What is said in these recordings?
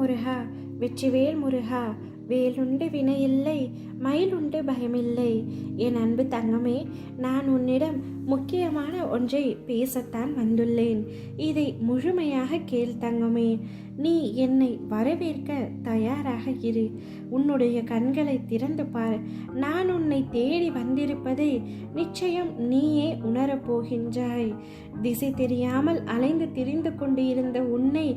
முருகா, வெற்றிவேல் முருகா. வேலுண்டு வினையில்லை, மயிலுண்டு பயமில்லை. என் அன்பு தங்கமே, நான் உன்னிடம் முக்கியமான ஒன்றை பேசத்தான் வந்துள்ளேன். இதை முழுமையாக கேள் தங்கமே. நீ என்னை வரவேற்க தயாராக இரு. உன்னுடைய கண்களை திறந்து பார். நான் உன்னை தேடி வந்திருப்பதை நிச்சயம் நீயே உணரப்போகின்றாய். திசை தெரியாமல் அலைந்து திரிந்து கொண்டு இருந்த உன்னை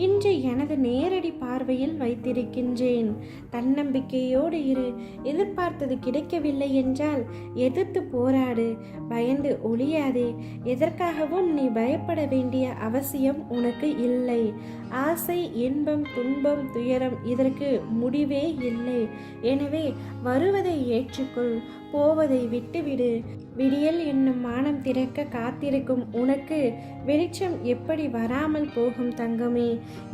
இன்று எனது நேரடி பார்வையில் வைத்திருக்கின்றேன். தன்னம்பிக்கையோடு இரு. எதிர்பார்த்தது கிடைக்கவில்லை என்றால் எதிர்த்து போராடு. பயந்து ஒளியாதே. எதற்காகவும் நீ பயப்பட வேண்டிய அவசியம் உனக்கு இல்லை. ஆசை, இன்பம், துன்பம், துயரம் இதற்கு முடிவே இல்லை. எனவே வருவதை ஏற்றுக்கொள், போவதை விட்டுவிடு. விடியல் என்னும் மானம் திறக்க காத்திருக்கும் உனக்கு வெளிச்சம் எப்படி வராமல் போகும் தங்கமே?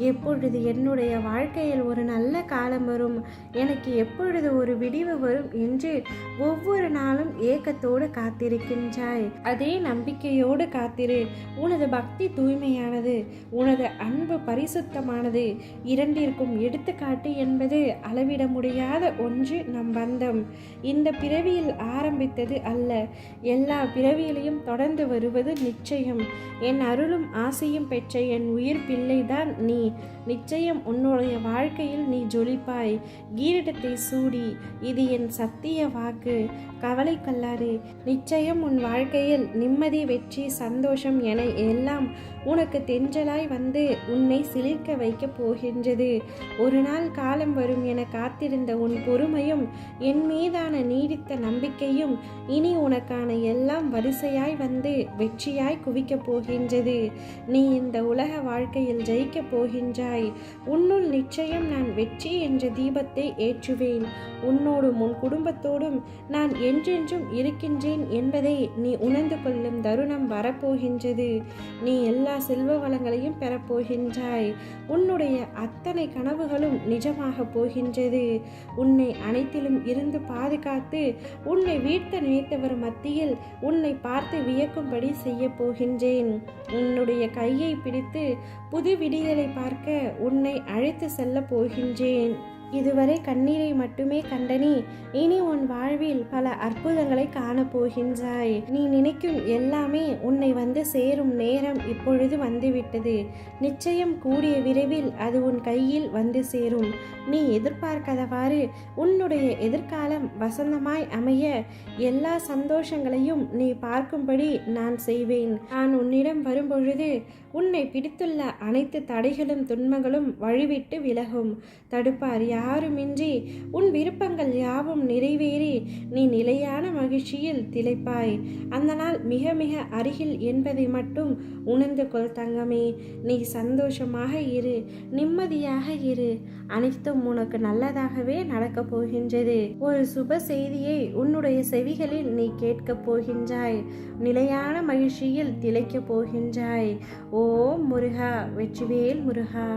எப்பொழுது என்னுடைய வாழ்க்கையில் ஒரு நல்ல காலம் வரும், எனக்கு எப்பொழுது ஒரு விடிவு வரும் என்று ஒவ்வொரு நாளும் ஏக்கத்தோடு காத்திருக்கின்றாய். அதே நம்பிக்கையோடு காத்திரு. உனது பக்தி தூய்மையானது, உனது அன்பு பரிசுத்தமானது. இரண்டிற்கும் எடுத்துக்காட்டு என்பது அளவிட முடியாத ஒன்று நம் பந்தம். இந்த பிறவியில் ஆரம்பித்தது அல்ல, எல்லா பிறவியிலையும் தொடர்ந்து வருவது நிச்சயம். என் அருளும் ஆசையும் பெற்ற என் உயிர் பிள்ளைதான் நீ. நிச்சயம் உன்னுடைய வாழ்க்கையில் நீ ஜொலிப்பாய், கிரீடத்தை சூடி. இது என் சத்திய வாக்கு. கவலை கொள்ளாதே. நிச்சயம் உன் வாழ்க்கையில் நிம்மதி, வெற்றி, சந்தோஷம் என எல்லாம் உனக்கு தென்றலாய் வந்து உன்னை சிலிர்க்க வைக்க போகின்றது. ஒரு நாள் காலம் வரும் என காத்திருந்த உன் பொறுமையும் என் மீதான நீடித்த நம்பிக்கையும் இனி உனக்கான எல்லாம் வரிசையாய் வந்து வெற்றியாய் குவிக்கப் போகின்றது. நீ இந்த உலக வாழ்க்கையில் ஜெயிக்கப் போகின்றாய். உன்னுள் நிச்சயம் நான் வெற்றி என்ற தீபத்தை ஏற்றுவேன். உன்னோடும் உன் குடும்பத்தோடும் நான் என்றென்றும் இருக்கின்றேன் என்பதை நீ உணர்ந்து கொள்ளும் தருணம் வரப்போகின்றது. நீ எல்லா செல்வ வளங்களையும் பெறப்போகின்றாய். உன்னுடைய அத்தனை கனவுகளும் நிஜமாக போகின்றது. உன்னை அனைத்திலும் இருந்து பாதுகாத்து உன்னை வீழ்த்த நினைத்தவர் மத்தியில் உன்னை பார்த்து வியக்கும்படி செய்ய போகின்றேன். உன்னுடைய கையை பிடித்து புது விடியலை பார்க்க உன்னை அழைத்து செல்ல போகின்றேன். இதுவரை கண்ணீரை மட்டுமே கண்ட நீ இனி உன் வாழ்வில் பல அற்புதங்களை காணப்போகின்றாய். நீ நினைக்கும் எல்லாமே உன்னை வந்து சேரும் நேரம் இப்பொழுது வந்துவிட்டது. நிச்சயம் கூடிய விரைவில் அது உன் கையில் வந்து சேரும். நீ எதிர்பார்க்காதவாறு உன்னுடைய எதிர்காலம் வசந்தமாய் அமைய எல்லா சந்தோஷங்களையும் நீ பார்க்கும்படி நான் செய்வேன். நான் உன்னிடம் வரும்பொழுது உன்னை பிடித்துள்ள அனைத்து தடைகளும் துன்பங்களும் வழிவிட்டு விலகும். தடுப்பார் யாருமின்றி உன் விருப்பங்கள் யாவும் நிறைவேறி நீ நிலையான மகிழ்ச்சியில் திளைப்பாய். அந்த நாள் மிக மிக அருகில் என்பதை மட்டும் உணர்ந்து கொள் தங்கமே. நீ சந்தோஷமாக இரு, நிம்மதியாக இரு. அனைத்தும் உனக்கு நல்லதாகவே நடக்கப் போகின்றது. ஒரு சுப செய்தியை உன்னுடைய செவிகளில் நீ கேட்கப் போகின்றாய். நிலையான மகிழ்ச்சியில் திளைக்கப் போகின்றாய். ஓம் முருகா, வெற்றிவேல் முருகா.